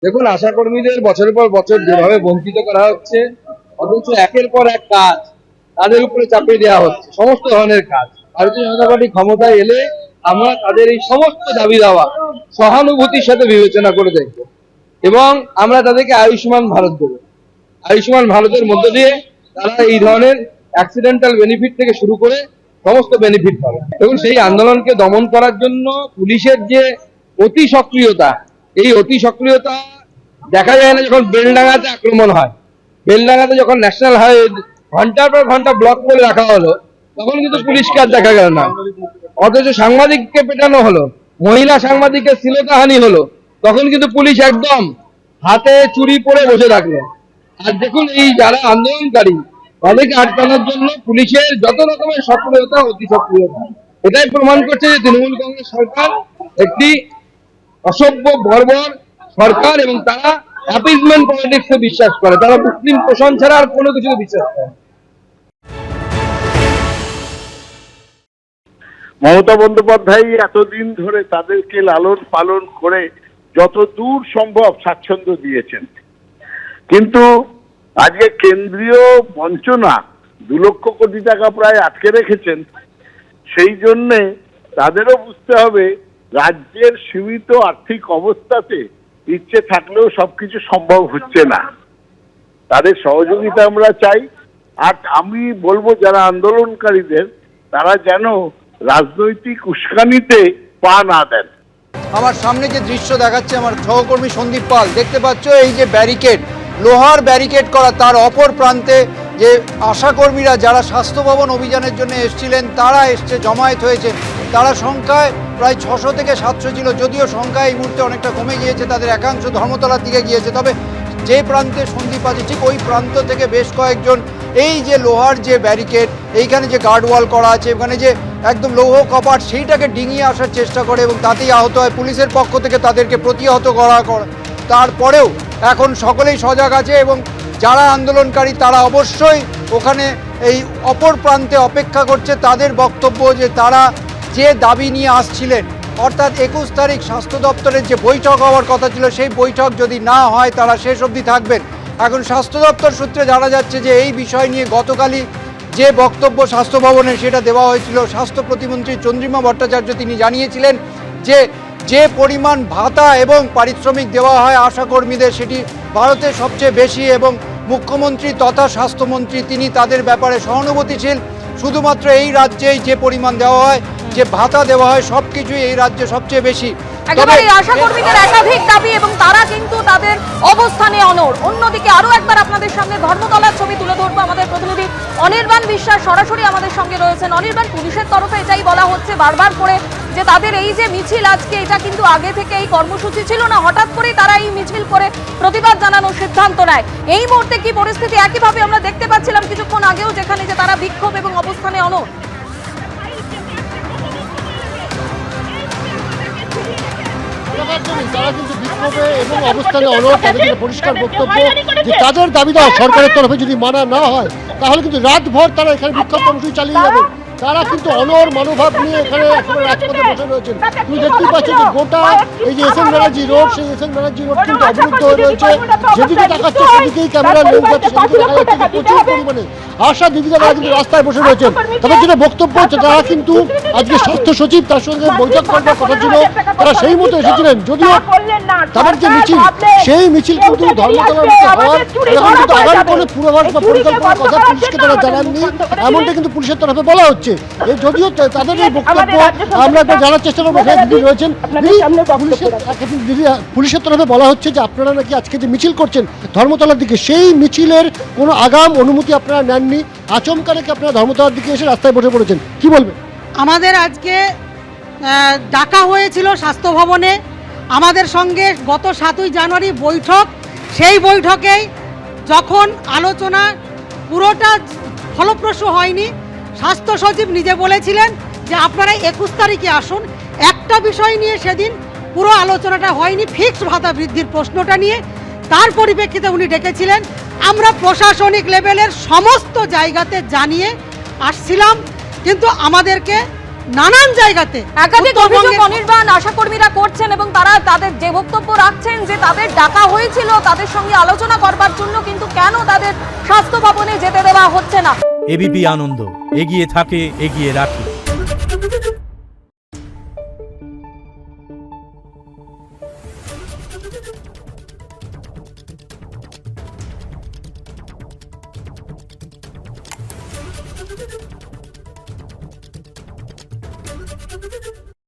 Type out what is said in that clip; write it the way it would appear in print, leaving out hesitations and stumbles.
দেখুন, আশাকর্মীদের বছরের পর বছর যেভাবে বঞ্চিত করা হচ্ছে, অথচ একের পর এক কাজ তাদের উপরে চাপিয়ে দেওয়া হচ্ছে, সমস্ত ধরনের কাজ। ভারতীয় জনতা পার্টি ক্ষমতায় এলে আমরা তাদের এই সমস্ত দাবি দাওয়া সহানুভূতির সাথে বিবেচনা করে দেখব এবং আমরা তাদেরকে আয়ুষ্মান ভারত দেবো। আয়ুষ্মান ভারতের মধ্য দিয়ে তারা এই ধরনের অ্যাক্সিডেন্টাল বেনিফিট থেকে শুরু করে সমস্ত বেনিফিট পাবে। এবং সেই আন্দোলনকে দমন করার জন্য পুলিশের যে অতি সক্রিয়তা, এই অতি সক্রিয়তা দেখা যায় না যখন বেলডাঙ্গাতে আক্রমণ হয়। বেলডাঙ্গাতে যখন ন্যাশনাল হাইওয়ে ঘন্টার পর ঘন্টা ব্লক করে রাখা হলো, তখন কিন্তু পুলিশকে আর দেখা গেল না। অথচ সাংবাদিককে পেটানো হলো, মহিলা সাংবাদিকের শ্লীলতাহানি হলো, তখন কিন্তু পুলিশ একদম হাতে চুরি পরে বসে থাকলো। আর দেখুন, এই যারা আন্দোলনকারী তাদেরকে আটকানোর জন্য পুলিশের যত রকমের সক্রিয়তা, অতি সক্রিয়তা, এটাই প্রমাণ করছে যে তৃণমূল কংগ্রেস সরকার একটি অসভ্য বর্বর সরকার এবং তারা অ্যাপিজমেন্ট পলিটিক্সে বিশ্বাস করে। তারা মুসলিম প্রশাসন ছাড়া আর কোনো কিছু বিশ্বাস করে। মমতা বন্দ্যোপাধ্যায় এতদিন ধরে তাদেরকে লালন পালন করে যত দূর সম্ভব স্বাচ্ছন্দ্য দিয়েছেন, কিন্তু আজকে কেন্দ্রীয় বঞ্চনা 2 লক্ষ কোটি টাকা প্রায় আটকে রেখেছেন। সেই জন্যে তাদেরও বুঝতে হবে রাজ্যের সীমিত আর্থিক অবস্থাতে ইচ্ছে থাকলেও সবকিছু সম্ভব হচ্ছে না। তাদের সহযোগিতা আমরা চাই। আর আমি বলবো যারা আন্দোলনকারীদের, তারা যেন রাজনৈতিক উস্কানিতে পা না দেন। আমার সামনে যে দৃশ্য দেখাচ্ছে আমার সহকর্মী সন্দীপ পাল, দেখতে পাচ্ছ এই যে ব্যারিকেড, লোহার ব্যারিকেড করা, তার অপর প্রান্তে যে আশাকর্মীরা যারা স্বাস্থ্য ভবন অভিযানের জন্য এসেছিলেন তারা এসছে, জমায়েত হয়েছে। তারা সংখ্যায় প্রায় 600 থেকে 700 ছিল, যদিও সংখ্যা এই মুহূর্তে অনেকটা কমে গিয়েছে, তাদের একাংশ ধর্মতলার দিকে গিয়েছে। তবে যে প্রান্তে সন্দীপ আছে ঠিক ওই প্রান্ত থেকে বেশ কয়েকজন এই যে লোহার যে ব্যারিকেড, এইখানে যে গার্ডওয়াল করা আছে, ওখানে যে একদম লৌহ কপাট, সেইটাকে ডিঙিয়ে আসার চেষ্টা করে এবং তাতেই আহত হয়। পুলিশের পক্ষ থেকে তাদেরকে প্রতিহত করা। তারপরেও এখন সকলেই সজাগ আছে এবং যারা আন্দোলনকারী তারা অবশ্যই ওখানে এই অপর প্রান্তে অপেক্ষা করছে। তাদের বক্তব্য যে তারা যে দাবি নিয়ে আসছিলেন, অর্থাৎ 21 তারিখ স্বাস্থ্য দপ্তরের যে বৈঠক হওয়ার কথা ছিল, সেই বৈঠক যদি না হয় তারা শেষ অবধি থাকবেন। এখন স্বাস্থ্য দপ্তর সূত্রে জানা যাচ্ছে যে এই বিষয় নিয়ে গতকালই যে বক্তব্য স্বাস্থ্য ভবনে সেটা দেওয়া হয়েছিল। স্বাস্থ্য প্রতিমন্ত্রী চন্দ্রিমা ভট্টাচার্য তিনি জানিয়েছিলেন যে যে পরিমাণ ভাতা এবং পারিশ্রমিক দেওয়া হয় আশাকর্মীদের সেটি ভারতের সবচেয়ে বেশি এবং মুখ্যমন্ত্রী তথা স্বাস্থ্যমন্ত্রী তিনি তাদের ব্যাপারে সহানুভূতিশীল। শুধুমাত্র এই রাজ্যেই যে পরিমাণ দেওয়া হয়, যে ভাতা দেওয়া হয়, সব কিছুই এই রাজ্যে সবচেয়ে বেশি। একেবারে আশাকর্মীদের একাধিক দাবি এবং তারা কিন্তু তাদের অবস্থানে অনড়। অন্যদিকে আরো একবার আপনাদের সামনে ধর্মতলার ছবি তুলে ধরবো। আমাদের প্রতিনিধি অনির্বাণ বিশ্বাস সরাসরি আমাদের সঙ্গে রয়েছেন। অনির্বাণ, পুলিশের তরফে এটাই বলা হচ্ছে বারবার করে যে তাদের এই যে মিছিল আজকে, এটা কিন্তু আগে থেকে এই কর্মসূচি ছিল না, হঠাৎ করেই তারা এই মিছিল করে প্রতিবাদ জানানোর সিদ্ধান্ত নেয়। এই মুহূর্তে কি পরিস্থিতি? একইভাবে আমরা দেখতে পাচ্ছিলাম কিছুক্ষণ আগেও যেখানে যে তারা বিক্ষোভ এবং অবস্থানে অনড়। তারা কিন্তু বিক্ষোভে এবং অবস্থানে অনড়। তাদের পরিষ্কার বক্তব্য যে তাদের দাবি দেওয়া সরকারের তরফে যদি মানা না হয় তাহলে কিন্তু রাতভর তারা এখানে বিক্ষোভ কর্মসূচি চালিয়ে যাবে। তারা কিন্তু অনড় মনোভাব নিয়ে এখানে রাজপথে বসে রয়েছেন। তুমি দেখতেই পাচ্ছ যে গোটা এই যে এসএন ব্যানার্জি রোড, সেই এসএন ব্যানার্জি রোড কিন্তু অবরুদ্ধ হয়ে রয়েছে। যেদিকে তাকাচ্ছে সেদিকেই ক্যামেরা লেন্স যাচ্ছে, সেদিকে দেখা যাচ্ছে যে প্রচুর পরিমাণে আশা দিদিরা তারা কিন্তু রাস্তায় বসে রয়েছেন। তাদের যেটা বক্তব্য হচ্ছে, তারা কিন্তু আজকে স্বাস্থ্য সচিব তার সঙ্গে বৈঠক করবার কথা ছিল, তারা সেই মতো এসেছিলেন। যদিও তাদের যে মিছিল, সেই মিছিল কিন্তু ধর্মতলার মধ্যে হওয়ার এখন কিন্তু আগামী কোনো পূর্বাভাস বা পরিকল্পনার কথা পুলিশকে তারা জানাননি, এমনটা কিন্তু পুলিশের তরফে বলা হচ্ছে। যদিও তাদের এই বক্তব্য আমরা একবার জানার চেষ্টা করবো। দিদি রয়েছেন, পুলিশের তরফে বলা হচ্ছে যে আপনারা নাকি আজকে যে মিছিল করছেন ধর্মতলার দিকে, সেই মিছিলের কোনো আগাম অনুমতি আপনারা নেননি, আচমকা নাকি আপনারা ধর্মতলার দিকে এসে রাস্তায় বসে পড়েছেন, কি বলবেন? আমাদের আজকে ডাকা হয়েছিল স্বাস্থ্য ভবনে, আমাদের সঙ্গে গত 7ই জানুয়ারি বৈঠক। সেই বৈঠকেই যখন আলোচনা পুরোটা ফলপ্রসূ হয়নি, স্বাস্থ্য সচিব নিজে বলেছিলেন যে আপনারা 21 তারিখে আসুন। একটা বিষয় নিয়ে সেদিন পুরো আলোচনাটা হয়নি, ফিক্সড ভাতা বৃদ্ধির প্রশ্নটা নিয়ে। তার পরিপ্রেক্ষিতে উনি ডেকেছিলেন। আমরা প্রশাসনিক লেভেলের সমস্ত জায়গাতে জানিয়ে আসছিলাম, কিন্তু আমাদেরকে নানান জায়গাতে একাধিক অভিযোগ উত্তরবঙ্গের- অনির্বাণ আশাকর্মীরা করছেন এবং তারা তাদের যে বক্তব্য রাখছেন যে তাদের ডাকা হয়েছিল তাদের সঙ্গে আলোচনা করবার জন্য, কিন্তু কেন তাদের স্বাস্থ্য ভবনে যেতে দেওয়া হচ্ছে না। এবিপি আনন্দ, এগিয়ে থাকে, এগিয়ে রাখে।